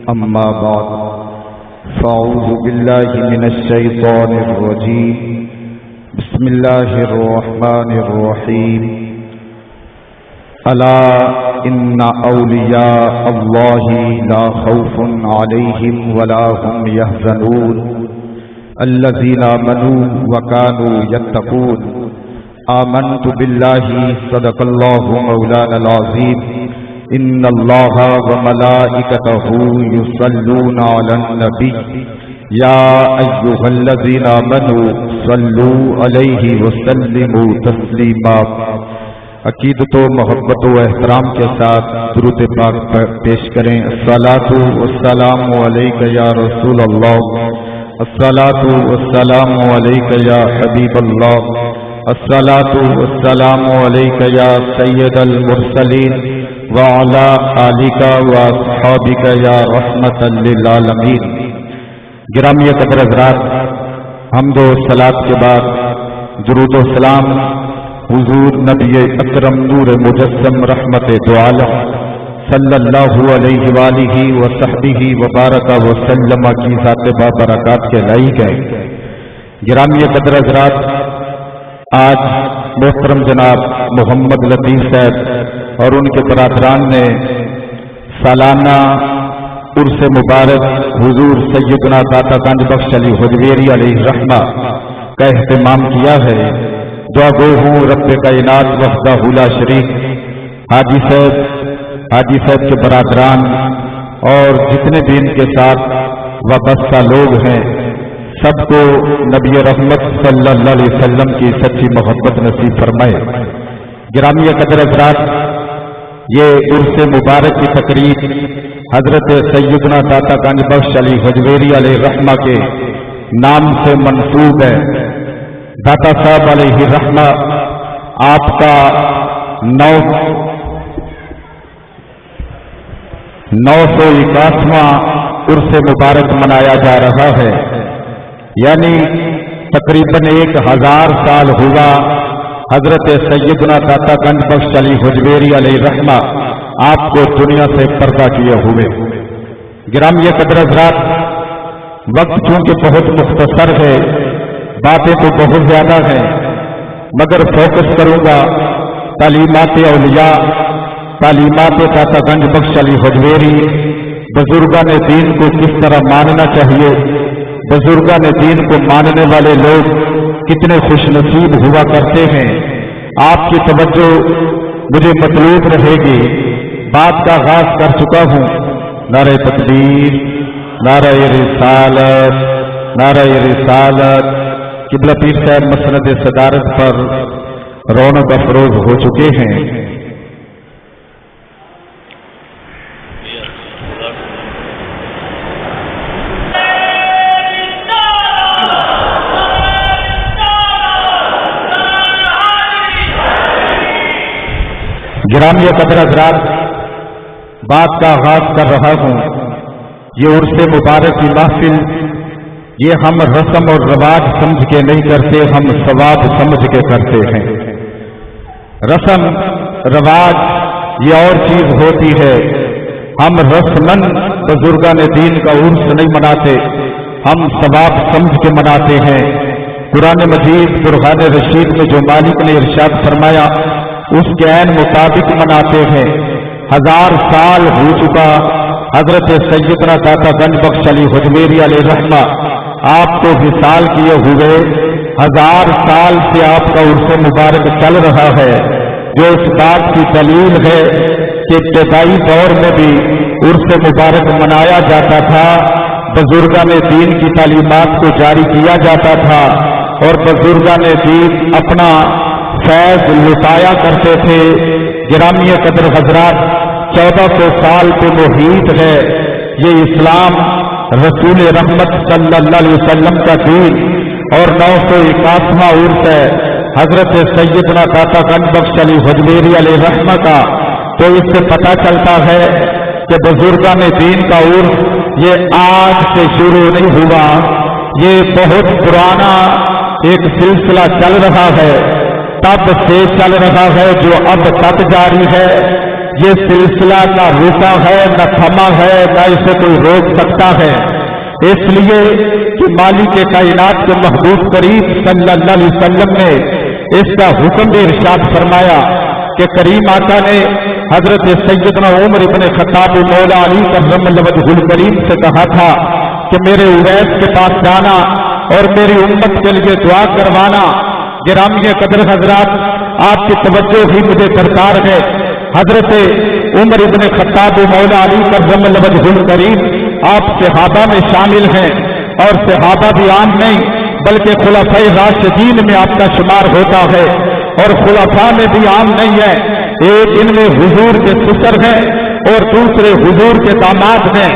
أما بعد فأعوذ بالله من الشيطان الرجيم بسم الله الرحمن الرحيم ألا إن أولياء الله لا خوف عليهم ولا هم يحزنون الذين آمنوا وكانوا يتقون آمنت بالله صدق الله مولانا العظيم إن الله وملائكته يصلون على النبي يا أيها الذين آمنوا صلوا عليه وسلموا تسليما. عقیدت و محبت و احترام کے ساتھ درود پاک پیش کریں. الصلاۃ والسلام علیک یا رسول اللہ، الصلاۃ والسلام علیک یا حبیب اللہ، الصلاۃ والسلام علیک یا سید المرسلین وعلی آلک واصحابک یا رحمۃ للعالمین. گرامی قدر حضرات، حمد و صلات کے بعد درود و سلام حضور نبی اکرم نور مجسم رحمت دو عالم صلی اللہ علیہ وآلہ وصحبہ وبارک وسلم کی ذات بابرکات کے لائق ہے. گرامی قدر حضرات، آج محترم جناب محمد لطیف صاحب اور ان کے برادران نے سالانہ عرس مبارک حضور سیدنا داتا گنج بخش علی حجویری علیہ الرحمہ کا اہتمام کیا ہے. دعا گو ہوں رب کائنات وحدہ لا شریک حاجی صاحب کے برادران اور جتنے بھی ان کے ساتھ وابستہ لوگ ہیں سب کو نبی رحمت صلی اللہ علیہ وسلم کی سچی محبت نصیب فرمائے. گرامی قدر حضرات، یہ عرس مبارک کی تقریب حضرت سیدنا داتا گنج بخش علی حجویری علیہ الرحمہ کے نام سے منسوب ہے. داتا صاحب علیہ الرحمہ آپ کا 981واں عرس مبارک منایا جا رہا ہے، یعنی تقریباً 1000 سال ہوا حضرت سیدنا داتا گنج بخش علی حجویری علیہ الرحمہ آپ کو دنیا سے پردہ کیے ہوئے. گرامی قدر حضرات، وقت چونکہ بہت مختصر ہے، باتیں تو بہت زیادہ ہیں، مگر فوکس کروں گا تعلیمات اولیاء، تعلیمات داتا گنج بخش علی حجویری، بزرگان دین کو کس طرح ماننا چاہیے، بزرگان دین کو ماننے والے لوگ کتنے خوش نصیب ہوا کرتے ہیں. آپ کی توجہ مجھے مطلوب رہے گی. بات کا آغاز کر چکا ہوں. نعرہ تکبیر، نعرہ رسالت، نعرہ رسالت. قبلہ پیر صاحب مسند صدارت پر رونق افروز ہو چکے ہیں. گرامی قدر حضرات، بات کا آغاز کر رہا ہوں. یہ عرس مبارک کی محفل یہ ہم رسم اور رواج سمجھ کے نہیں کرتے، ہم ثواب سمجھ کے کرتے ہیں. رسم رواج یہ اور چیز ہوتی ہے. ہم رسمن بزرگان دین کا عرس نہیں مناتے، ہم ثواب سمجھ کے مناتے ہیں. قرآن مجید برہان رشید میں جو مالک نے ارشاد فرمایا اس کے عین مطابق مناتے ہیں. 1000 سال ہو چکا حضرت سیدنا داتا گنج بخش علی حجویری علیہ الرحمہ آپ کو وصال کیے ہوئے 1000 سال سے آپ کا عرس مبارک چل رہا ہے، جو اس بات کی دلیل ہے کہ ابتدائی دور میں بھی عرس مبارک منایا جاتا تھا، بزرگان دین کی تعلیمات کو جاری کیا جاتا تھا اور بزرگان دین اپنا فیض لٹایا کرتے تھے. گرامی قدر حضرات، 1400 سال پہ محیط ہے یہ اسلام، رسول رحمت صلی اللہ علیہ وسلم کا دین، اور 981واں عرس ہے حضرت سیدنا داتا گنج بخش علی حجویری علیہ الرحمہ کا. تو اس سے پتہ چلتا ہے کہ بزرگان دین کا عرس یہ آج سے شروع نہیں ہوا، یہ بہت پرانا ایک سلسلہ چل رہا ہے، تب سے چل رہا ہے جو اب تک جاری ہے. یہ سلسلہ نہ رکا ہے نہ تھما ہے نہ اسے کوئی روک سکتا ہے، اس لیے کہ مالک کائنات کے محبوب کریم صلی اللہ علیہ وسلم نے اس کا حکم بھی ارشاد فرمایا کہ کریم آقا نے حضرت سیدنا عمر ابن خطاب مولا علی کرم اللہ وجہہ الکریم سے کہا تھا کہ میرے اویس کے پاس جانا اور میری امت کے لیے دعا کروانا۔ گرامی قدر حضرات، آپ کی توجہ ہی مجھے درکار ہے۔ حضرت عمر ابن خطاب مولا علی کرم اللہ وجہہ الکریم آپ صحابہ میں شامل ہیں، اور صحابہ بھی عام نہیں بلکہ خلفائے راشدین میں آپ کا شمار ہوتا ہے، اور خلفاء میں بھی عام نہیں ہے۔ ایک ان میں حضور کے سسر ہیں اور دوسرے حضور کے داماد ہیں۔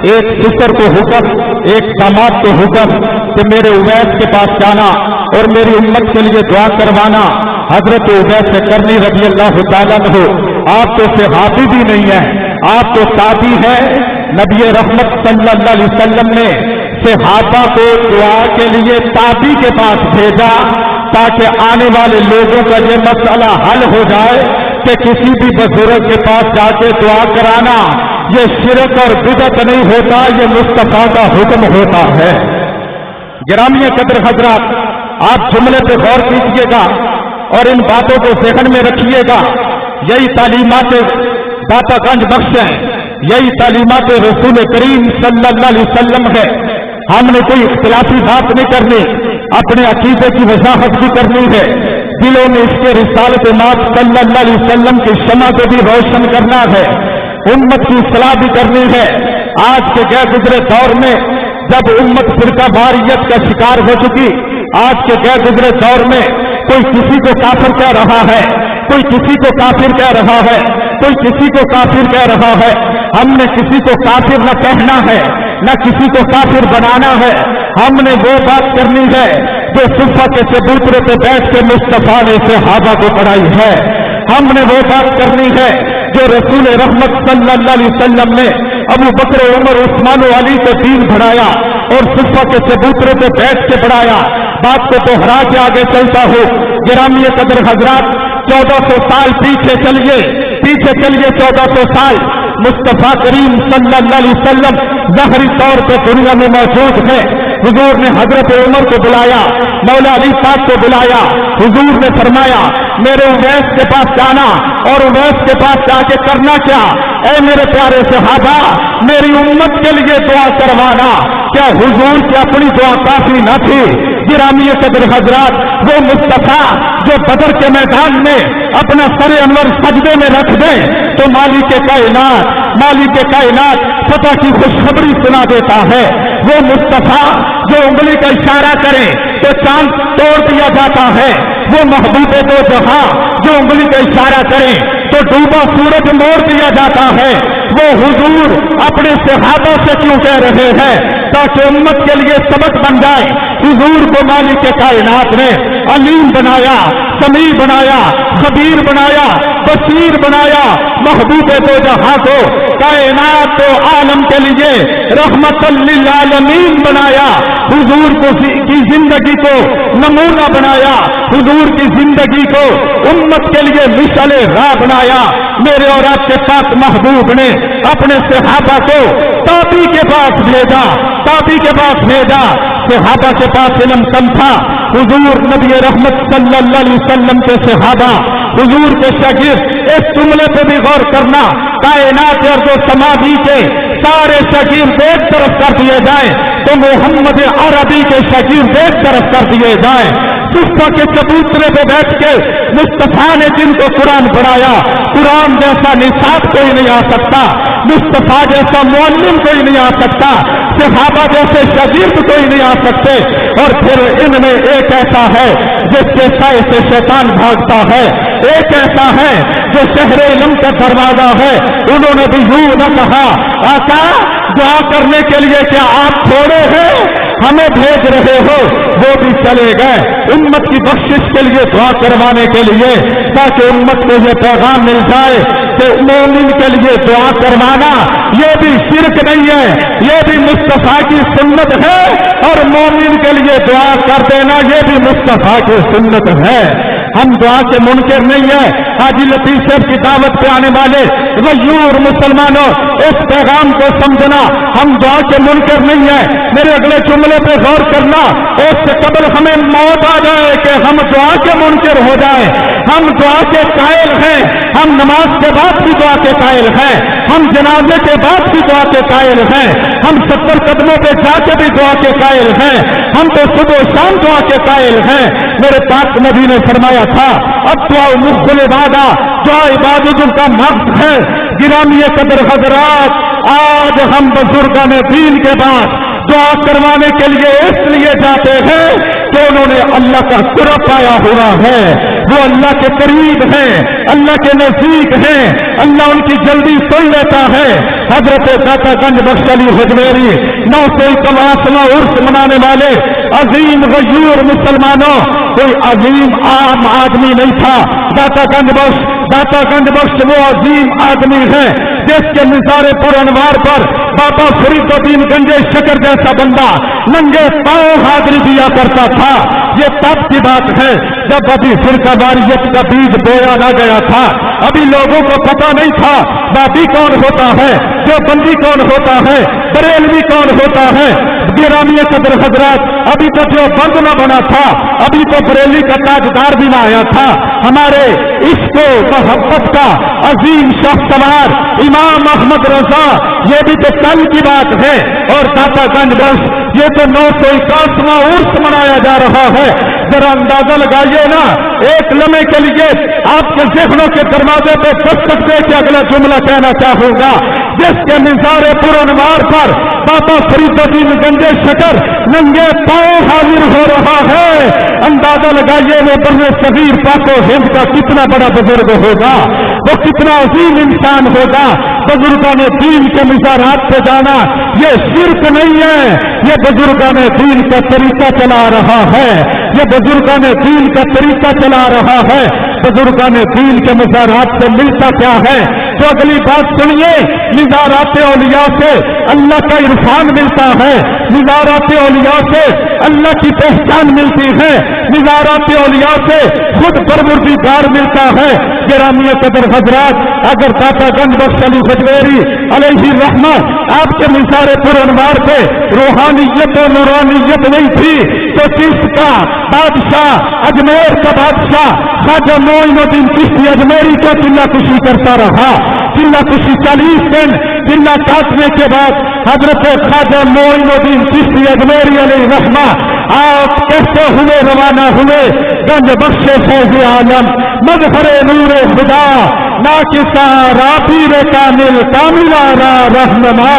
ایک سسر کو حکم، ایک داماد کو حکم کہ میرے اویس کے پاس جانا اور میری امت کے لیے دعا کروانا۔ حضرت اویس کرنی رضی اللہ تعالیٰ عنہ، آپ تو صحابی بھی نہیں ہیں، آپ تو تابعی ہیں۔ نبی رحمت صلی اللہ علیہ وسلم نے صحابہ کو دعا کے لیے تابعی کے پاس بھیجا تاکہ آنے والے لوگوں کا یہ مسئلہ حل ہو جائے کہ کسی بھی بزرگ کے پاس جا کے دعا کرانا یہ شرک اور بدعت نہیں ہوتا، یہ مصطفیٰ کا حکم ہوتا ہے۔ گرامی قدر حضرات، آپ جملے پہ غور کیجیے گا اور ان باتوں کو ذہن میں رکھیے گا۔ یہی تعلیمات داتا گنج بخش ہیں، یہی تعلیمات رسول کریم صلی اللہ علیہ وسلم ہے۔ ہم نے کوئی اختلافی بات نہیں کرنی، اپنے عقیدے کی وضاحت بھی کرنی ہے، دلوں میں اس کے رسالت مآب صلی اللہ علیہ وسلم کی شمع کو بھی روشن کرنا ہے، امت کی اصلاح بھی کرنی ہے۔ آج کے گئے گزرے دور میں جب امت فرقہ واریت کا شکار ہو چکی، آج کے گئے گزرے دور میں کوئی کسی کو کافر کہہ رہا ہے، کوئی کسی کو کافر کہہ رہا ہے، کوئی کسی کو کافر کہہ رہا ہے۔ ہم نے کسی کو کافر نہ کہنا ہے نہ کسی کو کافر بنانا ہے، ہم نے وہ بات کرنی ہے جو صفہ کے چبوترے پہ بیٹھ کے مصطفیٰ نے صحابہ کو پڑھائی ہے، ہم نے وہ بات کرنی ہے جو رسول رحمت صلی اللہ علیہ وسلم نے ابو بکر عمر عثمان و علی کو دین بڑھایا اور صفہ کے چبوترے پہ بیٹھ کے بڑھایا۔ بات کو دوہرا کے آگے چلتا ہو، گرامی قدر حضرات، 1400 سال پیچھے چلیے 1400 سال مصطفیٰ کریم صلی اللہ علیہ وسلم ظاہری طور پہ دنیا میں موجود ہے۔ حضور نے حضرت عمر کو بلایا، مولا علی پاک کو بلایا، حضور نے فرمایا میرے اویس کے پاس جانا اور اویس کے پاس جا کے کرنا کیا؟ اے میرے پیارے صحابہ، میری امت کے لیے دعا کروانا۔ کیا حضور کی اپنی دعا کافی نہ تھی؟ گرامی قدر حضرات، وہ مصطفیٰ جو بدر کے میدان میں اپنا سر انور سجدے میں رکھ دے تو مالک کائنات فتح کی خوشخبری سنا دیتا ہے۔ وہ مصطفیٰ جو انگلی کا اشارہ کرے تو چاند توڑ دیا جاتا ہے۔ وہ محبوب دو جہاں جو انگلی کا اشارہ کرے تو ڈوبا سورج موڑ دیا جاتا ہے۔ وہ حضور اپنے صحابہ سے کیوں کہہ رہے ہیں؟ تاکہ امت کے لیے سبق بن جائے۔ حضور کو مالک کائنات نے علیم بنایا، سمیع بنایا، خبیر بنایا، بصیر بنایا۔ محبوب دو جہاں کو کائنات و عالم کے لیے رحمت للعالمین بنایا۔ حضور کی زندگی کو نمونہ بنایا، حضور کی زندگی کو امت کے لیے مثال راہ بنایا۔ میرے اور آپ کے پاک محبوب نے اپنے صحابہ کو تابعی کے پاس بھیجا، صحابہ کے پاس علم کم تھا۔ حضور نبی رحمت صلی اللہ علیہ وسلم کے صحابہ، حضور کے شاگرد، اس جملے پہ بھی غور کرنا، کائنات اور جو سماجی کے سارے شاگرد ایک طرف کر دیے جائیں تو محمد عربی کے شاگرد ایک طرف کر دیے جائیں۔ صفہ کے چبوترے پہ بیٹھ کے مصطفیٰ نے جن کو قرآن پڑھایا، قرآن جیسا نصاب کوئی نہیں آ سکتا، مصطفیٰ جیسا معلم کوئی نہیں آ سکتا، صحابہ جیسے شاگرد کوئی نہیں آ سکتے۔ اور پھر ان میں ایک ایسا ہے جس کے سائے سے شیطان بھاگتا ہے، ایک ایسا ہے جو شہر علم کا دروازہ ہے۔ انہوں نے بھی یوں نہ کہا آقا دعا کرنے کے لیے کیا آپ تھوڑے ہیں، ہمیں بھیج رہے ہو؟ وہ بھی چلے گئے امت کی بخشش کے لیے دعا کروانے کے لیے، تاکہ امت کو یہ پیغام مل جائے کہ مومن کے لیے دعا کروانا یہ بھی شرک نہیں ہے، یہ بھی مصطفیٰ کی سنت ہے، اور مومن کے لیے دعا کر دینا یہ بھی مصطفیٰ کی سنت ہے۔ ہم دعا کے منکر نہیں ہیں۔ حاجی لطیف صاحب کی دعوت پہ آنے والے غیور مسلمانوں، اس پیغام کو سمجھنا، ہم دعا کے منکر نہیں ہیں۔ میرے اگلے جملے پہ غور کرنا، اس سے قبل ہمیں موت آ جائے کہ ہم دعا کے منکر ہو جائیں۔ ہم دعا کے قائل ہیں، ہم نماز کے بعد بھی دعا کے قائل ہیں، ہم جنازے کے بعد بھی دعا کے قائل ہیں، ہم 70 قدموں پہ جا کے بھی دعا کے قائل ہیں، ہم تو صبح و شام دعا کے قائل ہیں۔ میرے پاک نبی نے فرمایا تھا، اب دعا مخل عبادہ، دعا عبادتوں کا مقصد ہے۔ گرامی قدر حضرات، آج ہم بزرگان دین کے بعد دعا کروانے کے لیے اس لیے جاتے ہیں کہ انہوں نے اللہ کا قرب پایا ہوا ہے، وہ اللہ کے قریب ہیں، اللہ کے نزدیک ہیں، اللہ ان کی جلدی سن لیتا ہے۔ حضرت داتا گنج بخش علی حجویری 981واں عرس منانے والے عظیم غیور مسلمانوں، کوئی عظیم عام آدمی نہیں تھا۔ داتا گنج بخش وہ عظیم آدمی ہے جس کے نثار پر انوار پر بابا فرید الدین گنجے شکر جیسا بندہ ننگے پاؤں حاضری دیا کرتا تھا۔ یہ تب کی بات ہے جب ابھی فرقہ واریت کا بیج بویا نہ گیا تھا، ابھی لوگوں کو پتا نہیں تھا بابی کون ہوتا ہے، جو بندی کون ہوتا ہے، بریلوی کون ہوتا ہے۔ گرامی قدر حضرات، ابھی تو جو بند نہ بنا تھا، ابھی تو بریلی کا تاجدار بھی نہ آیا تھا۔ ہمارے عشق و محبت کا عظیم شاہ سوار امام احمد رضا، یہ بھی تو کل کی بات ہے، اور داتا گنج بخش یہ تو 981واں عرس منایا جا رہا ہے۔ ذرا اندازہ لگائیے نا، ایک لمحے کے لیے آپ کے ذہنوں کے دروازے پہ دستک دے کے اگلا جملہ کہنا چاہوں گا، جس کے نثار پر انوار پر بابا فرید الدین گنجے شکر ننگے پاؤں حاضر ہو رہا ہے۔ اندازہ لگائیے وہ برے صغیر پاک و ہند کا کتنا بڑا بزرگ ہوگا، وہ کتنا عظیم انسان ہوگا۔ بزرگان دین کے مزارات پہ جانا یہ شرک نہیں ہے، یہ بزرگان دین کا طریقہ چلا رہا ہے، یہ بزرگان دین کا طریقہ چلا رہا ہے۔ بزرگان دین کے مزارات سے ملتا کیا ہے؟ تو اگلی بات سنیے، مزارات اولیاء سے اللہ کا عرفان ملتا ہے، مزارات اولیاء سے اللہ کی پہچان ملتی ہے، مزارات اولیاء سے خود پروردگار ملتا ہے۔ گرامی قدر حضرات، اگر داتا گنج بخش علی حجویری علیہ رحمت آپ کے نثار پر انوار پہ روحانیت و نورانیت نہیں تھی تو کس کا بادشاہ، اجمیر کا بادشاہ خواجہ معین الدین چشتی اجمیری کا چلہ کشی کرتا رہا؟ چلہ کشی 40 دن چلہ کاٹنے کے بعد حضرت خواجہ معین الدین چشتی اجمیری علیہ رحمت آپ کہتے ہوئے روانہ ہوئے، گنج بخش فیض عالم مظہر نور خدا ناقصہ رابیر کامل کاملہ را رہنما۔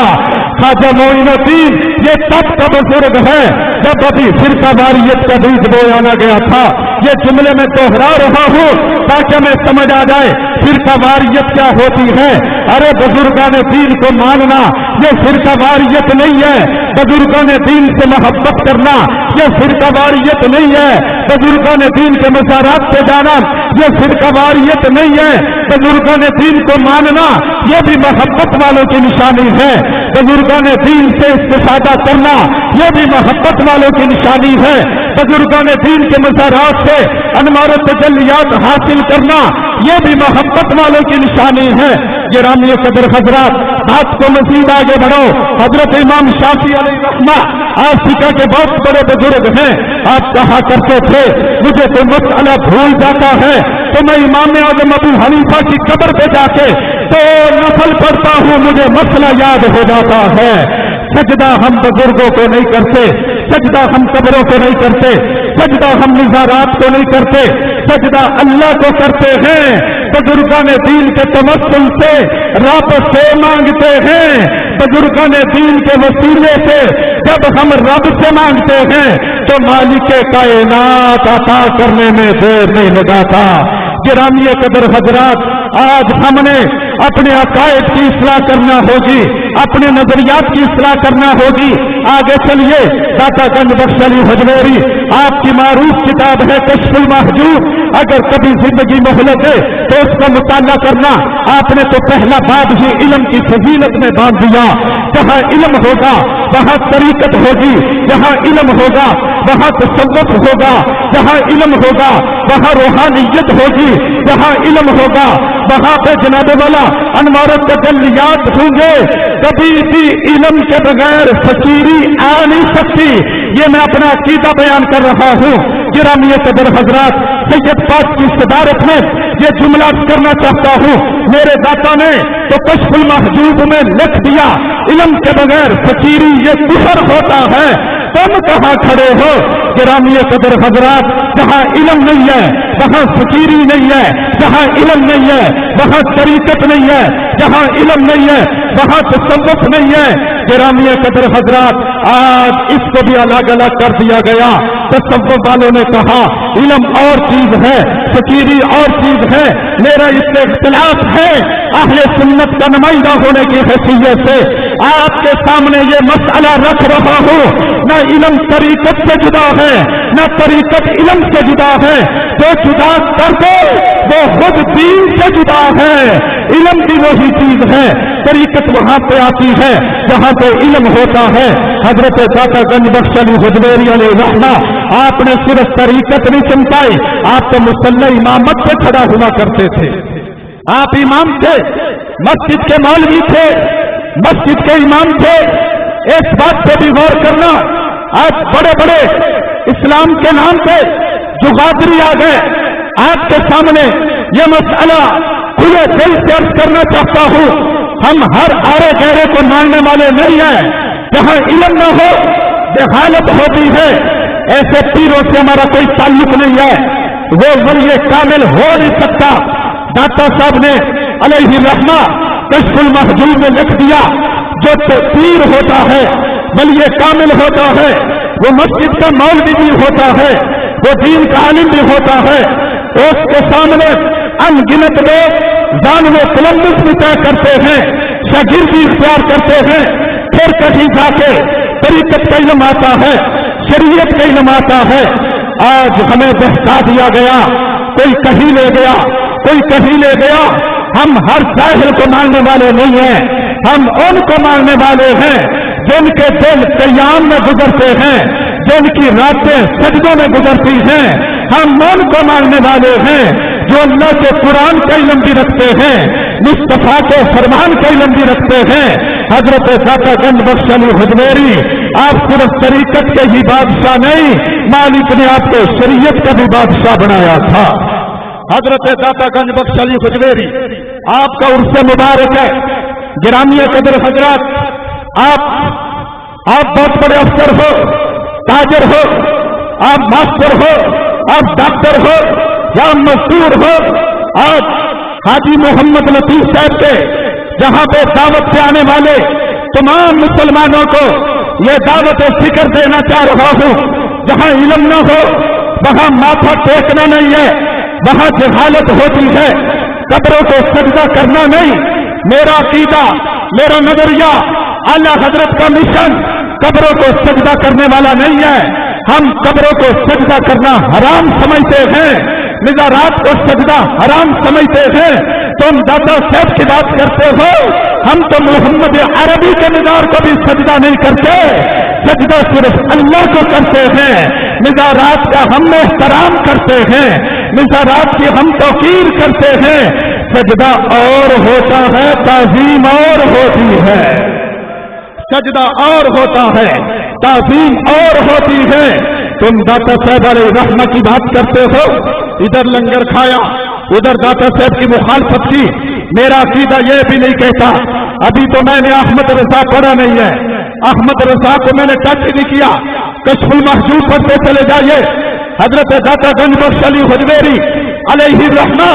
خواجہ معین الدین یہ تب کا بزرگ ہے جب ابھی فرقہ واریت کا بیج بویا نہ گیا تھا۔ یہ جملے میں دوہرا رہا ہوں تاکہ ہمیں سمجھ آ جائے فرقہ واریت کیا ہوتی ہے۔ ارے بزرگان دین کو ماننا یہ فرقہ واریت نہیں ہے، بزرگان دین سے محبت کرنا یہ فرقہ واریت نہیں ہے، بزرگان دین کے مزارات پہ جانا یہ فرقہ واریت نہیں ہے، بزرگان دین کو ماننا یہ بھی محبت والوں کی نشانی ہے، بزرگان دین سے استفادہ کرنا یہ بھی محبت والوں کی نشانی ہے، بزرگان دین کے مزارات سے انوار و تجلیات حاصل کرنا یہ بھی محبت والوں کی نشانی ہے۔ گرامی قدر حضرات، بات کو مزید آگے بڑھو۔ حضرت امام شافعی علیہ رحمہ آفریقہ کے بہت بڑے بزرگ ہیں، آپ کہا کرتے تھے مجھے تو مسئلہ بھول جاتا ہے تو میں امام اعظم ابو حنیفہ کی قبر پہ جا کے تو نفل پڑھتا ہوں، مجھے مسئلہ یاد ہو جاتا ہے۔ سجدہ ہم بزرگوں کو نہیں کرتے، سجدہ ہم قبروں کو نہیں کرتے، سجدہ ہم مزارات کو نہیں کرتے، سجدہ اللہ کو کرتے ہیں۔ بزرگان دین کے تمثل سے رب سے مانگتے ہیں، بزرگان دین کے وسیلے سے جب ہم رب سے مانگتے ہیں تو مالک کائنات عطا کرنے میں دیر نہیں لگاتا۔ گرامی قدر حضرات، آج ہم نے اپنے عقائد کی اصلاح کرنا ہوگی، اپنے نظریات کی اصلاح کرنا ہوگی۔ آگے چلیے، داتا گنج بخش علی حجویری آپ کی معروف کتاب ہے کشف المحجوب، اگر کبھی زندگی مہلت ہے تو اس کا مطالعہ کرنا۔ آپ نے تو پہلا باب ہی علم کی فضیلت میں باندھ دیا، جہاں علم ہوگا وہاں طریقت ہوگی، جہاں علم ہوگا وہاں تصوف ہوگا، جہاں علم ہوگا وہاں روحانیت ہوگی، جہاں علم ہوگا وہاں پہ جناب والا انوار تجلیات ہوں گے۔ کبھی بھی علم کے بغیر فقیری آ نہیں سکتی۔ یہ میں اپنا عقیدہ بیان کر رہا ہوں۔ گرامی قدر حضرات، سید پاک کی صدارت میں یہ جملہ کرنا چاہتا ہوں۔ میرے داتا نے تو کشف المحجوب میں لکھ دیا، علم کے بغیر فقیری یہ کفر ہوتا ہے۔ تم کہاں کھڑے ہو؟ گرامی قدر حضرات، جہاں علم نہیں ہے وہاں فقیری نہیں ہے، جہاں علم نہیں ہے وہاں طریقت نہیں ہے، جہاں علم نہیں ہے وہاں تصوف نہیں ہے۔ گرامی قدر حضرات، آج اس کو بھی الگ الگ کر دیا گیا۔ تصوف والوں نے کہا علم اور چیز ہے، فقیری اور چیز ہے۔ میرا اس سے اختلاف ہے۔ اہل سنت کا نمائندہ ہونے کی حیثیت سے آپ کے سامنے یہ مسئلہ رکھ رہا ہوں۔ نہ علم طریقت سے جدا ہے، نہ طریقت علم سے جدا ہے۔ جو جدا کر دے وہ خود دین سے جدا ہے۔ علم بھی وہی چیز ہے، طریقت وہاں پہ آتی ہے جہاں پہ علم ہوتا ہے۔ حضرت داتا گنج بخش علی حجویری علیہ رحمہ، آپ نے صرف طریقت نہیں چمکائی، آپ تو مصلی امامت پہ کھڑا ہوا کرتے تھے۔ آپ امام تھے، مسجد کے مولوی تھے، مسجد کے امام تھے۔ اس بات پہ بھی غور کرنا، آج بڑے بڑے اسلام کے نام پہ جو غادری آ گئے، آپ کے سامنے یہ مسئلہ کھلے دل سے عرض کرنا چاہتا ہوں۔ ہم ہر آرے گہرے کو ماننے والے نہیں ہیں۔ جہاں علم نہ ہو جہالت ہوتی ہے۔ ایسے پیروں سے ہمارا کوئی تعلق نہیں ہے، وہ ولی کامل ہو نہیں سکتا۔ داتا صاحب نے علیہ رحمہ کشف المحجوب میں لکھ دیا، جو پیر ہوتا ہے ولی کامل ہوتا ہے، وہ مسجد کا مولوی بھی ہوتا ہے، وہ دین کا عالم بھی ہوتا ہے۔ اس کے سامنے ان گنت لوگ جانو تلمس بھی طے کرتے ہیں، شاگردی اختیار کرتے ہیں، پھر کہیں جا کے طریقت کا علم آتا ہے، شریعت کا علم آتا ہے۔ آج ہمیں بہکا دیا گیا، کوئی کہیں لے گیا، کوئی کہیں لے گیا۔ ہم ہر جاہل کو ماننے والے نہیں ہیں، ہم ان کو ماننے والے ہیں جن کے دل قیام میں گزرتے ہیں، جن کی راتیں سجدوں میں گزرتی ہیں۔ ہم ان کو ماننے والے ہیں جو اللہ کے قرآن کا علم بھی رکھتے ہیں، مصطفیٰ کے فرمان کا علم بھی رکھتے ہیں۔ حضرت داتا گنج بخش علی حجویری، آپ صرف طریقت کے ہی بادشاہ نہیں، مالک نے آپ کو شریعت کا بھی بادشاہ بنایا تھا۔ حضرت داتا گنج بخش علی حجویری، آپ کا عرص مبارک ہے۔ گرامی قدر حضرات، آپ بہت بڑے افسر ہو، تاجر ہو، آپ ماسٹر ہو، آپ ڈاکٹر ہو یا مزدور ہو۔ آج حاجی محمد لطیف صاحب کے جہاں پہ دعوت سے آنے والے تمام مسلمانوں کو یہ دعوت فکر دینا چاہ رہا ہوں، جہاں علم نہ ہو وہاں ماتھا ٹیکنا نہیں ہے، وہاں جہالت ہوتی ہے، قبروں کو سجدہ کرنا نہیں۔ میرا عقیدہ، میرا نظریہ، اعلیٰ حضرت کا مشن قبروں کو سجدہ کرنے والا نہیں ہے۔ ہم قبروں کو سجدہ کرنا حرام سمجھتے ہیں، مزارات کو سجدہ حرام سمجھتے ہیں۔ تم داتا صاحب کی بات کرتے ہو، ہم تو محمد عربی کے مزار کو بھی سجدہ نہیں کرتے، سجدہ صرف اللہ کو کرتے ہیں۔ مزارات کا ہم احترام کرتے ہیں، مزارات کی ہم توقیر کرتے ہیں۔ سجدہ اور ہوتا ہے، تعظیم اور ہوتی ہے۔ سجدہ اور ہوتا ہے، تعظیم اور ہوتی ہے۔ تم داتا صاحب علیہ رحمہ کی بات کرتے ہو، ادھر لنگر کھایا، ادھر داتا صاحب کی مخالفت کی۔ میرا عقیدہ یہ بھی نہیں کہتا، ابھی تو میں نے احمد رضا پڑھا نہیں ہے، احمد رضا کو میں نے ٹچ نہیں کیا۔ کشف المحجوب پڑھتے چلے جائیے، حضرت داتا گنج بخش علی حجویری علیہ رحمہ،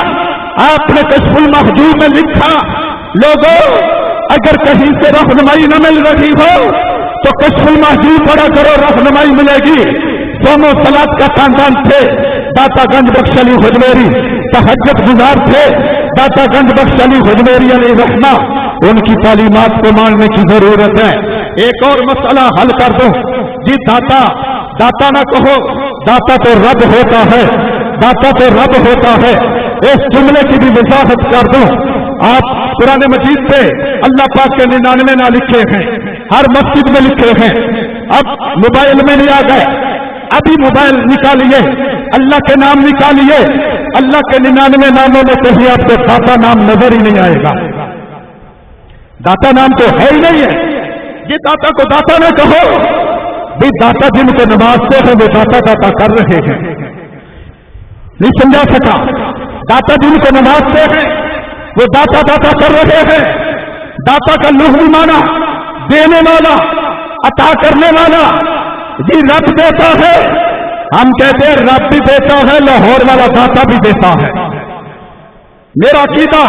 آپ نے کشف المحجوب میں لکھا، لوگوں اگر کہیں سے رہنمائی نہ مل رہی ہو تو کشف المحجوب پڑھا کرو، رہنمائی ملے گی۔ سوم و صلات کا خاندان تھے داتا گنج بخش علی حجویری، تہجد گزار تھے داتا گنج بخش علی حجویری علیہ رحمہ۔ ان کی تعلیمات کو ماننے کی ضرورت ہے۔ ایک اور مسئلہ حل کر دوں جی، داتا نہ کہو، داتا تو رب ہوتا ہے، داتا تو رب ہوتا ہے۔ اس جملے کی بھی وضاحت کر دوں۔ آپ قرآن مجید پہ اللہ پاک کے 99 نام لکھے ہیں، ہر مسجد میں لکھے ہیں. اب موبائل میں نہیں آ گئے، ابھی موبائل نکالیے، اللہ کے نام نکالیے، اللہ کے 99 ناموں میں کہیں آپ کو داتا نام نظر ہی نہیں آئے گا. داتا نام تو ہے ہی نہیں ہے. یہ داتا کو داتا نہ کہو بھی، داتا جن کو نمازتے ہیں وہ داتا داتا کر رہے ہیں. نہیں سمجھا سکا؟ داتا جن کو نمازتے ہیں وہ داتا داتا کر رہے ہیں. داتا کا لغوی معنی دینے والا، عطا کرنے والا. جی رب دیتا ہے، ہم کہتے ہیں رب بھی دیتا ہے، لاہور والا داتا بھی دیتا ہے. میرا عقیدہ،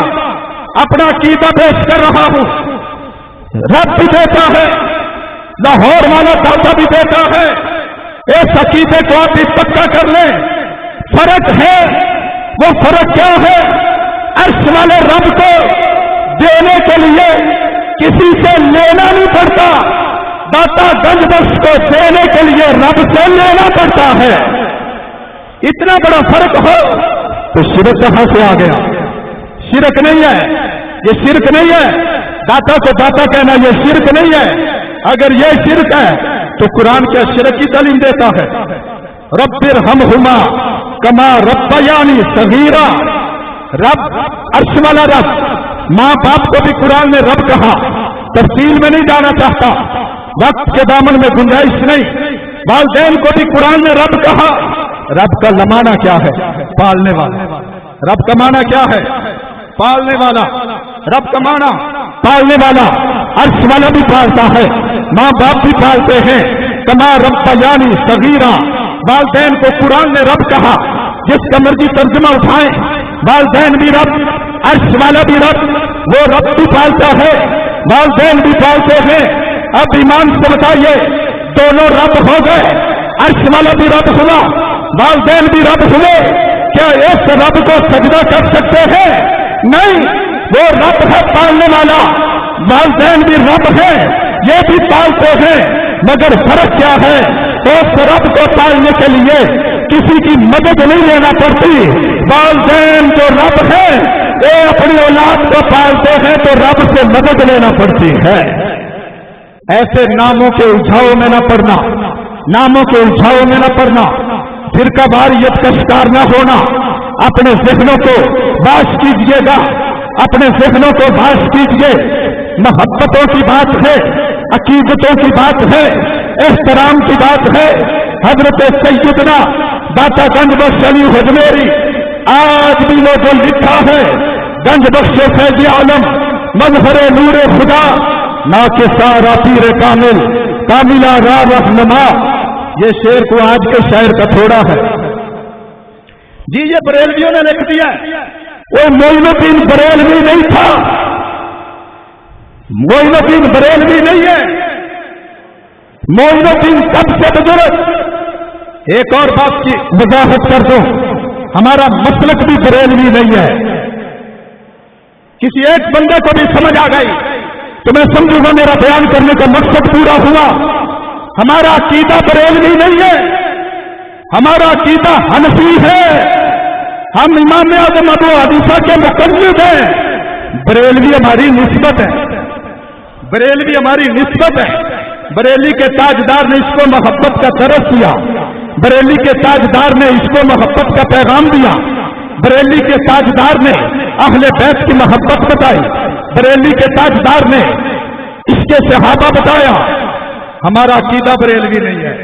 اپنا عقیدہ پیش کر رہا ہوں. رب بھی دیتا ہے، لاہور والا داتا بھی دیتا ہے. اس عقیدے کو آپ بھی پکا کر لیں. فرق ہے، وہ فرق کیا ہے؟ عرش والے رب کو دینے کے لیے کسی سے لینا نہیں پڑتا، داتا گنج بخش کو دینے کے لیے رب سے لینا پڑتا ہے. اتنا بڑا فرق ہو تو شرک کہاں سے آ گیا؟ شرک نہیں ہے، یہ شرک نہیں ہے. داتا کو داتا کہنا یہ شرک نہیں ہے. اگر یہ شرک ہے تو قرآن کیا شرک کی تعلیم دیتا ہے؟ رب ارحمہما کما ربیانی صغیرا. رب عرش والا رب، ماں باپ کو بھی قرآن نے رب کہا. تفصیل میں نہیں جانا چاہتا، وقت کے دامن میں گنجائش نہیں. والدین کو بھی قرآن نے رب کہا. رب کا معنی کیا ہے؟ پالنے والا. رب کا معنی کیا ہے؟ پالنے والا. رب کا معنی پالنے والا. عرش والا بھی پالتا ہے، ماں باپ بھی پالتے ہیں. کما ربیانی صغیرا. والدین کو قرآن نے رب کہا. جس کا مرضی ترجمہ اٹھائیں، والدین بھی رب، عرش والا بھی رب. وہ رب بھی پالتا ہے، والدین بھی پالتے ہیں. اب ایمان سے بتائیے، دونوں رب ہو گئے. عرش والا بھی رب ہوا، والدین بھی رب ہوئے. کیا اس رب کو سجدہ کر سکتے ہیں؟ نہیں. وہ رب ہے پالنے والا، والدین بھی رب ہے، یہ بھی پالتے ہیں. مگر فرق کیا ہے؟ اس رب کو پالنے کے لیے کسی کی مدد نہیں لینا پڑتی. والدین جو رب ہے وہ اپنی اولاد کو پالتے ہیں تو رب سے مدد لینا پڑتی ہے. ایسے ناموں کے الجھاؤ میں نہ پڑنا، ناموں کے الجھاؤ میں نہ پڑنا، فرقہ واریت کا شکار نہ ہونا. اپنے ذہنوں کو باش کیجیے گا، اپنے ذہنوں کو باش کیجیے. محبتوں کی بات ہے، عقیدتوں کی بات ہے، احترام کی بات ہے. حضرت سیدنا داتا گنج بخش علی حجمیری آج بھی وہ جو لکھا ہے، گنج بخش فیض عالم مظہر نور خدا نا کے سارا پیر کامل کاملہ را رہنما. یہ شعر کو آج کے شاعر کا تھوڑا ہے. جی یہ بریلویوں نے لکھ دیا. وہ معین الدین بریلوی نہیں تھا، معین الدین بریلوی نہیں ہے. معین الدین سب سے بزرگ. ایک اور بات کی وضاحت کر دوں، ہمارا مسلک بھی بریلوی نہیں ہے. کسی ایک بندے کو بھی سمجھ آ گئی تو میں سمجھوں گا میرا بیان کرنے کا مقصد پورا ہوا. ہمارا عقیدہ بریلوی نہیں ہے، ہمارا عقیدہ حنفی ہے. ہم امام اعظم ابو حنیفہ کے مقلد ہیں. بریلوی ہماری نسبت ہے، بریلوی ہماری نسبت ہے. بریلی کے تاجدار نے اس کو محبت کا درس دیا، بریلی کے تاجدار نے اس کو محبت کا پیغام دیا، بریلی کے تاجدار نے اہل بیت کی محبت بتائی، بریلی کے تاجدار نے اس کے صحابہ بتایا. ہمارا عقیدہ بریلوی نہیں ہے،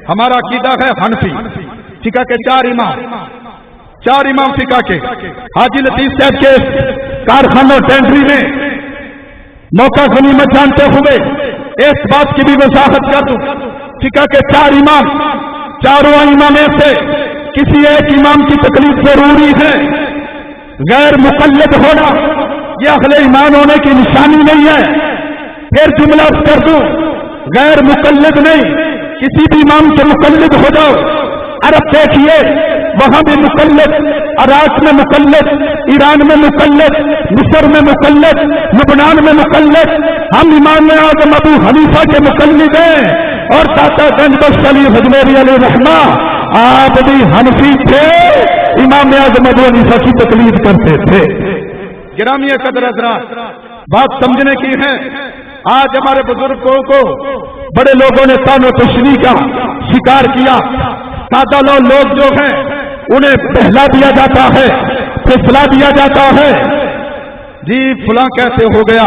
ہمارا عقیدہ ہے حنفی. فقہ کے چار امام فقہ کے حاجی لطیف صاحب کے کارخانوں ٹینڈری میں موقع غنیمت جانتے ہوئے اس بات کی بھی وضاحت کر دوں. فقہ کے چار امام، چاروں ائمہ میں سے کسی ایک امام کی تکلیف ضروری ہے. غیر مقلد ہونا یہ اہل ایمان ہونے کی نشانی نہیں ہے. پھر جملہ کر دوں، غیر مقلد نہیں، کسی بھی امام کے مقلد ہو جاؤ. عرب دیکھیے، وہاں بھی مقلد، عراق میں مقلد، ایران میں مقلد، مصر میں مقلد، لبنان میں مقلد. ہم امام اعظم ابو حنیفہ کے مقلد ہیں اور داتا گنج بخش علی حجمیری علیہ رحمہ آپ بھی حنفی تھے، امام اعظم ابو حنیفہ کی تقلید کرتے تھے. گرامی قدر حضرات، بات سمجھنے کی ہے۔ آج ہمارے بزرگوں کو بڑے لوگوں نے تان و تشنیع کا شکار کیا۔ سادہ لوگ جو ہیں انہیں بہلا دیا جاتا ہے، پھسلا دیا جاتا ہے، جی فلاں کیسے ہو گیا،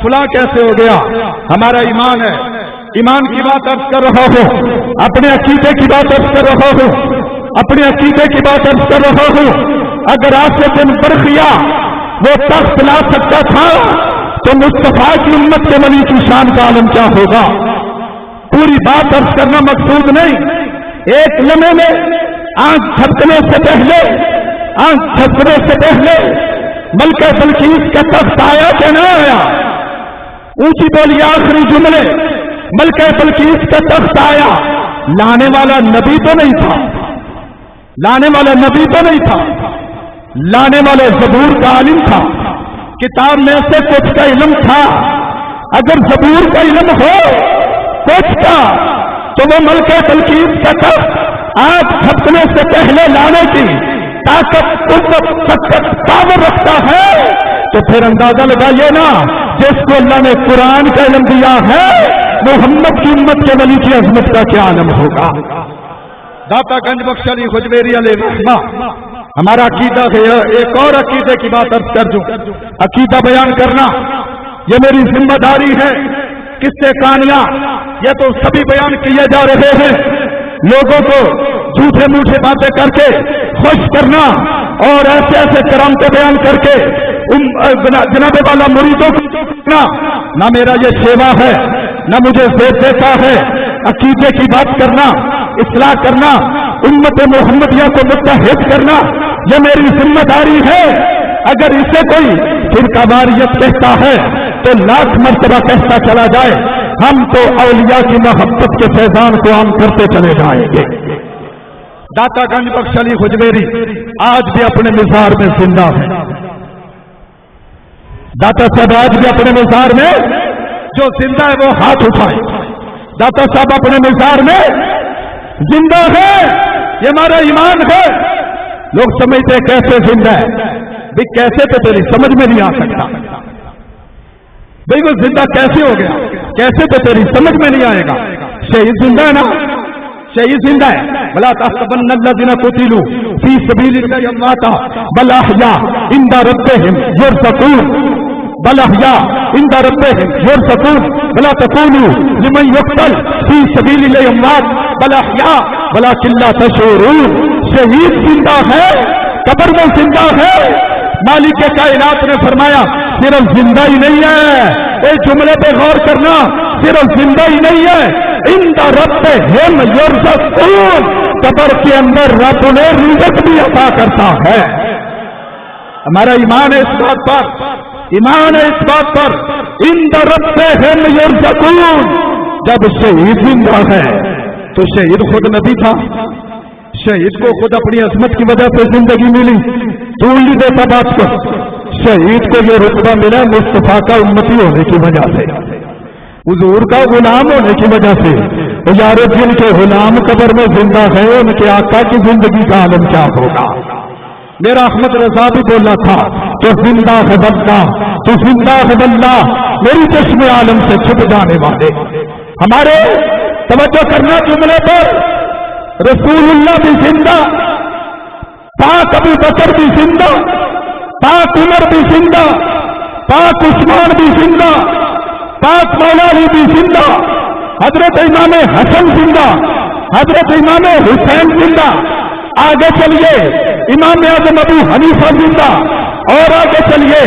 فلاں کیسے ہو گیا۔ ہمارا ایمان ہے، ایمان کی بات عرض کر رہا ہوں، اپنے عقیدے کی بات عرض کر رہا ہوں، اپنے عقیدے کی بات عرض کر رہا ہوں۔ اگر آج سے دن برخیا وہ تخت لا سکتا تھا تو مصطفیٰ کی امت کے ولی کی شان کا عالم کیا ہوگا۔ پوری بات عرض کرنا مقصود نہیں، ایک لمحے میں آنکھ جھپکنے سے پہلے ملکہ بلقیس کا تخت آیا کہ نہ آیا؟ اونچی بولی آخری جملے، ملکہ بلقیس کا تخت آیا۔ لانے والا نبی تو نہیں تھا، لانے والا نبی تو نہیں تھا، لانے والے زبور کا عالم تھا، کتاب میں سے کچھ کا علم تھا۔ اگر زبور کا علم ہو کچھ کا تو وہ ملکہ بلقیس کا تخت آنکھ جھپکنے سے پہلے لانے کی طاقت، قوت، پاور رکھتا ہے، تو پھر اندازہ لگائیے نا، جس کو اللہ نے قرآن کا علم دیا ہے محمد کی امت کے ولی کی عظمت کا کیا عالم ہوگا۔ داتا گنج بخش علی حجویری علیہ الرحمہ، ہمارا عقیدہ ہے۔ ایک اور عقیدے کی بات عرض کر دوں، عقیدہ بیان کرنا یہ میری ذمہ داری ہے۔ قصے کہانیاں یہ تو سبھی بیان کیے جا رہے ہیں، لوگوں کو جھوٹے موٹے باتیں کر کے خوش کرنا اور ایسے ایسے کرامتیں بیان کر کے جناب والا مریدوں کو نہ میرا یہ سیوا ہے، نہ مجھے زیر دیتا ہے۔ عقیدے کی بات کرنا، اصلاح کرنا، امت محمدیہ کو متحد کرنا یہ میری ذمہ داری ہے۔ اگر اسے کوئی فرقہ واریت کہتا ہے تو لاکھ مرتبہ کہتا چلا جائے، ہم تو اولیاء کی محبت کے فیضان کو عام کرتے چلے جائیں گے۔ داتا گنج بخش علی حجویری آج بھی اپنے مزار میں زندہ ہے۔ داتا صاحب آج بھی اپنے مزار میں جو زندہ ہے وہ ہاتھ اٹھائے۔ داتا صاحب اپنے مزار میں زندہ ہے، یہ ہمارا ایمان ہے۔ لوگ سمجھتے کیسے زندہ ہے، بھئی کیسے تو تیری سمجھ میں نہیں آ سکتا، بھئی وہ زندہ کیسے ہو گیا، کیسے تو تیری سمجھ میں نہیں آئے گا۔ شہید زندہ ہے نا، شہید زندہ ہے۔ بلا تحسبن الذین قتلوا فی سبیل اللہ امواتا بل احیاء عند ربہم یرزقون، بل احیاء عند ربہم یرزقون ولا تقولوا لمن یقتل فی سبیل اللہ اموات بل احیاء ولکن لا تشعرون۔ شہید زندہ ہے، قبر میں زندہ ہے۔ مالک کائنات نے فرمایا صرف زندہ ہی نہیں ہے، اس جملے پہ غور کرنا، صرف زندہ ہی نہیں ہے، عند ربہم یرزقون، قبر کے اندر رب انہیں رزق بھی عطا کرتا ہے۔ ہمارا ایمان ہے اس بات پر، ایمان ہے اس بات پر، عند ربہم یرزقون۔ جب شہید زندہ ہے تو شہید خود نبی تھا، شہید کو خود اپنی عظمت کی وجہ سے زندگی ملی، تو ہی دیتا بات کو۔ شہید کو یہ رتبہ ملا مصطفیٰ کا امتی ہونے کی وجہ سے، حضور کا غلام ہونے کی وجہ سے۔ یار جن کے غلام قبر میں زندہ ہے ان کے آقا کی زندگی کا عالم کیا ہوگا۔ میرا احمد رضا بھی بولا تھا تو زندہ ہے بندہ، تو زندہ ہے بندہ، میری چشم عالم سے چھپ جانے والے۔ ہمارے توجہ کرنا جملے پر، رسول اللہ بھی زندہ، پاک ابو بکر بھی زندہ، پاک عمر بھی زندہ، پاک عثمان بھی زندہ، پاک مولا علی بھی زندہ، حضرت امام حسن زندہ، حضرت امام حسین زندہ، آگے چلیے امام اعظم ابو حنیفہ زندہ، اور آگے چلیے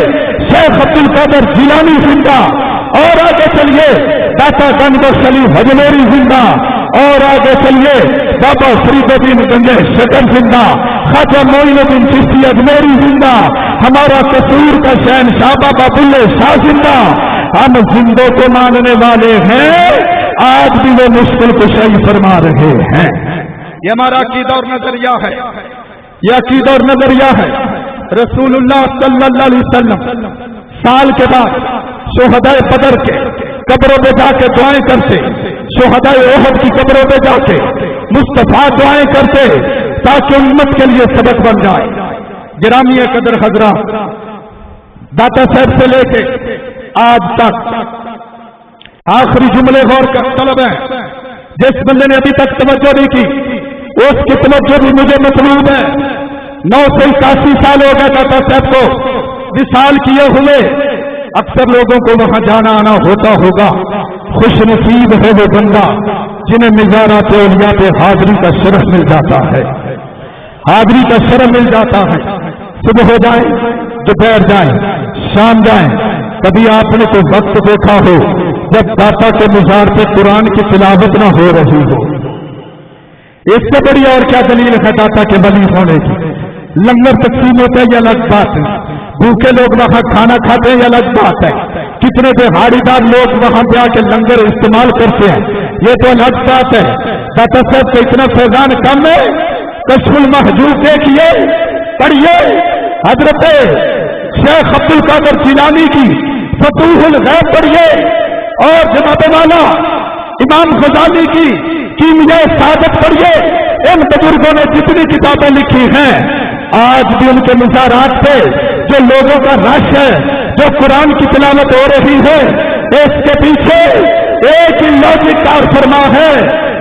شیخ عبد القادر جیلانی زندہ، اور آگے چلیے داتا گنج بخش علی حجویری زندہ، اور آگے چلیے بابا فرید الدین گنجیش شکر زندہ، خواجہ معین الدین چشتی اجمیری زندہ، ہمارا قصور کا شہنشاہ بابا بلے شاہ زندہ۔ ہم زندوں کو ماننے والے ہیں، آج بھی وہ مشکل کشائی فرما رہے ہیں۔ یہ ہمارا عقیدہ اور نظریہ ہے، یہ عقیدہ اور نظریہ ہے۔ رسول اللہ صلی اللہ علیہ وسلم سال کے بعد شہداء بدر کے قبروں پہ جا کے دعائیں کرتے، شہداء احد کی قبروں پہ جا کے مصطفیٰ دعائیں کرتے تاکہ امت کے لیے سبق بن جائے۔ گرامی قدر حضرات، داتا صاحب سے لے کے آج تک آخری جملے غور کا طلب ہے. جس بندے نے ابھی تک توجہ نہیں کی اس کی توجہ بھی مجھے مطلوب ہے. 981 سال ہو گئے داتا صاحب کو وصال کیے ہوئے. اکثر لوگوں کو وہاں جانا آنا ہوتا ہوگا. خوش نصیب ہے وہ بندہ جنہیں مزارات اولیاء پہ حاضری کا شرف مل جاتا ہے. حاضری کا شرف مل جاتا ہے. صبح ہو جائے دوپہر جائیں شام جائیں. کبھی آپ نے کوئی وقت دیکھا ہو جب داتا کے مزار پہ قرآن کی تلاوت نہ ہو رہی ہو؟ اس سے بڑی اور کیا دلیل ہے داتا کے ولی ہونے کی؟ لنگر تقسیم ہوتا ہے یہ الگ بات ہے. بھوکے لوگ وہاں کھانا کھاتے ہیں یہ الگ بات ہے. کتنے دہاڑی دار لوگ وہاں پہ آ کے لنگر استعمال کرتے ہیں یہ تو الگ بات ہے. داتا صاحب کو اتنا فیضان کم ہے. کشف المحجوب دیکھیے پڑھیے حضرت شیخ عبد القادر جیلانی کی فتوح الغیب پڑھیے اور جناب والا امام غزالی کی کیمیائے سعادت پڑھیے. ان بزرگوں نے جتنی کتابیں لکھی ہیں آج بھی ان کے مزارات پہ جو لوگوں کا رش ہے جو قرآن کی تلاوت ہو رہی ہے اس کے پیچھے ایک ہی لاجک کار فرما ہے.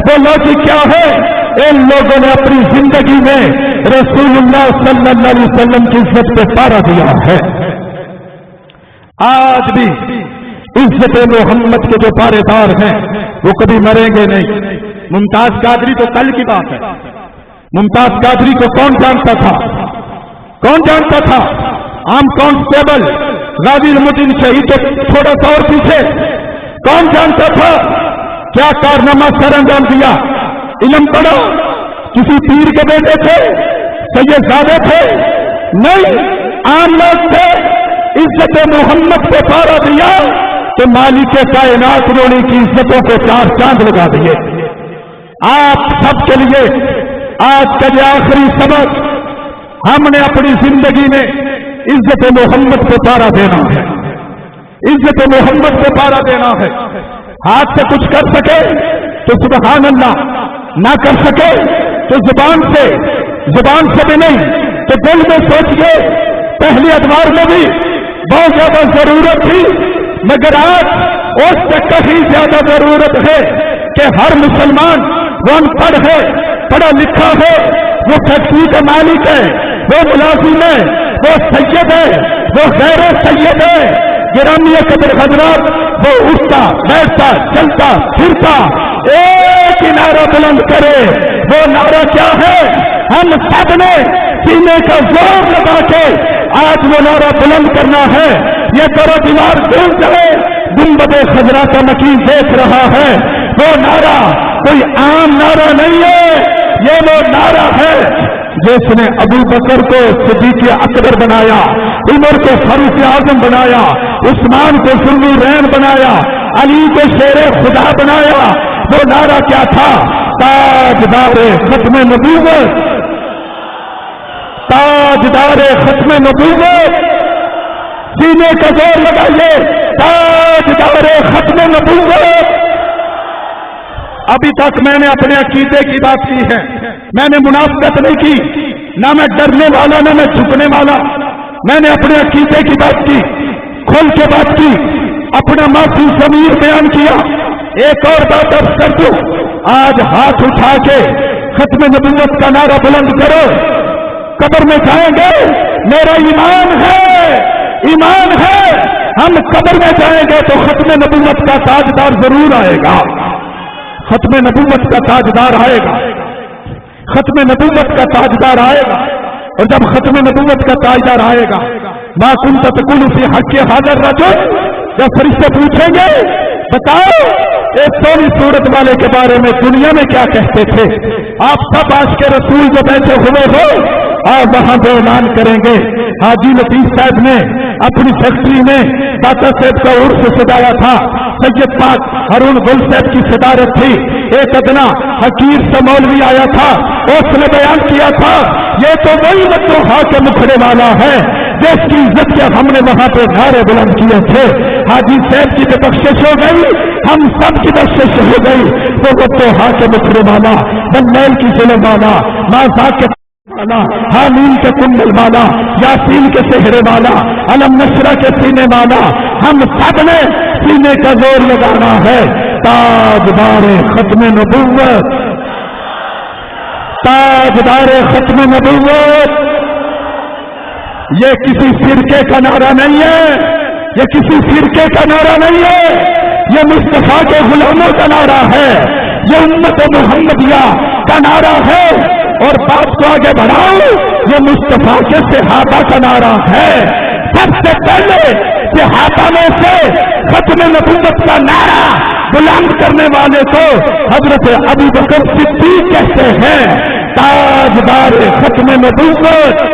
وہ لاجک کیا ہے؟ ان لوگوں نے اپنی زندگی میں رسول اللہ صلی اللہ علیہ وسلم کی عزت پہ پارا دیا ہے. آج بھی عزت محمد کے جو پارے دار ہیں وہ کبھی مریں گے نہیں. ممتاز قادری تو کل کی بات ہے. ممتاز قادری کو کون جانتا تھا؟ کون جانتا تھا؟ عام کانسٹیبل غازی المدین شہید تو تھوڑا سا اور پیچھے کون جانتا تھا؟ کیا کارنامہ سر انجام دیا؟ علم پڑھا؟ کسی پیر کے بیٹے تھے؟ سید زادے تھے؟ نہیں، عام لوگ تھے. عزت محمد پہ پارا دیا تو مالک کائنات انہوں کی عزتوں کو 4 چاند لگا دیے. آپ سب کے لیے آج کا یہ آخری سبق ہم نے اپنی زندگی میں عزت محمد پہ پارا دینا ہے. عزت محمد پہ پارا دینا ہے. ہاتھ سے کچھ کر سکے تو سبحان اللہ، نہ کر سکے تو زبان سے بھی نہیں تو دل میں سوچئے. پہلی ادوار میں بھی بہت زیادہ ضرورت تھی مگر آج اس سے کہیں زیادہ ضرورت ہے کہ ہر مسلمان وہ ان پڑھ ہے، پڑھا لکھا ہے، وہ فیکٹری کا مالک ہے، وہ ملازم ہے، وہ سید ہے، وہ غیر سید ہے. گرامی قدر حضرات، وہ اٹھتا بیٹھتا چلتا پھرتا ایک ہی نعرہ بلند کرے. وہ نعرہ کیا ہے؟ ہم سب نے سینے کا زور لگا کے آج وہ نعرہ بلند کرنا ہے. یہ کرو دیوار ڈول جائے گنبد خضرا کا نقیب دیکھ رہا ہے. وہ نعرہ کوئی عام نعرہ نہیں ہے. یہ وہ نعرہ ہے جس نے ابو بکر کو صدیق اکبر بنایا، عمر کو فاروق اعظم بنایا، عثمان کو ذوالنورین بنایا، علی کو شیر خدا بنایا. وہ نعرہ کیا تھا؟ تاجدار ختم نبوت، تاجدار ختم نبوت. سینے کا زور لگائیے، تاجدار ختم نبوت. ابھی تک میں نے اپنے عقیدے کی بات کی ہے، میں نے منافقت نہیں کی، نہ میں ڈرنے والا نہ میں جھکنے والا. میں نے اپنے عقیدے کی بات کی، کھل کے بات کی، اپنا معافی ضمیر بیان کیا. ایک اور بات اب کر دوں، آج ہاتھ اٹھا کے ختم نبوت کا نعرہ بلند کرو. قبر میں جائیں گے میرا ایمان ہے، ایمان ہے، ہم قبر میں جائیں گے تو ختم نبوت کا تاجدار ضرور آئے گا. ختم نبوت کا تاجدار آئے گا، ختم نبوت کا تاجدار آئے گا. اور جب ختم نبوت کا تاجدار آئے گا، ما کنت تقول فی حق ھذا الرجل، جب فرشتے پوچھیں گے بتاؤ ایک سونی صورت والے کے بارے میں دنیا میں کیا کہتے تھے؟ آپ سب عاشق رسول جو بیٹھے ہوئے ہو آپ وہاں پہ اعلان کریں گے. حاجی لطیف صاحب نے اپنی فیکٹری میں داتا صاحب کا عرس سجایا تھا. سید پاک ہارون گل صاحب کی صدارت تھی. ایک ادنا حقیر سے مولوی آیا تھا، اس نے بیان کیا تھا یہ تو وہی متروہا کے مکھڑے والا ہے جس کی عزت کے ہم نے وہاں پہ نعرے بلند کیے تھے. حاجی صاحب کی تو بخشش ہو گئی، ہم سب کی بخشش ہو گئی. وہ متروہا کے مکھڑے والا، بنیل کی ظلم والا، ماں کے حامیم کے کنڈل والا، یاسین کے سہرے والا، علم نشرہ کے سینے والا، ہم سب نے سینے کا زور لگانا ہے. تاجدار ختم نبوت، تاجدار ختم نبوت. یہ کسی فرقے کا نعرہ نہیں ہے، یہ کسی فرقے کا نعرہ نہیں ہے، یہ مصطفیٰ کے غلاموں کا نعرہ ہے، یہ امت محمدیہ کا نعرہ ہے. اور بات کو آگے بڑھاؤ، یہ مصطفیٰ کے صحابہ کا نعرہ ہے. سب سے پہلے صحابہ میں سے ختم نبوت کا نعرہ بلند کرنے والے کو حضرت ابو بکر صدیق کہتے ہیں. تاجدار ختم نبوت،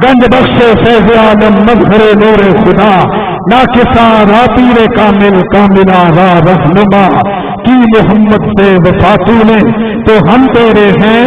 گنج بخش فیض عالم مظہر نور خدا، ناکساں پیر کامل کاملہ را رہنما کی محمد سے وفا تو نے تو ہم تیرے ہیں.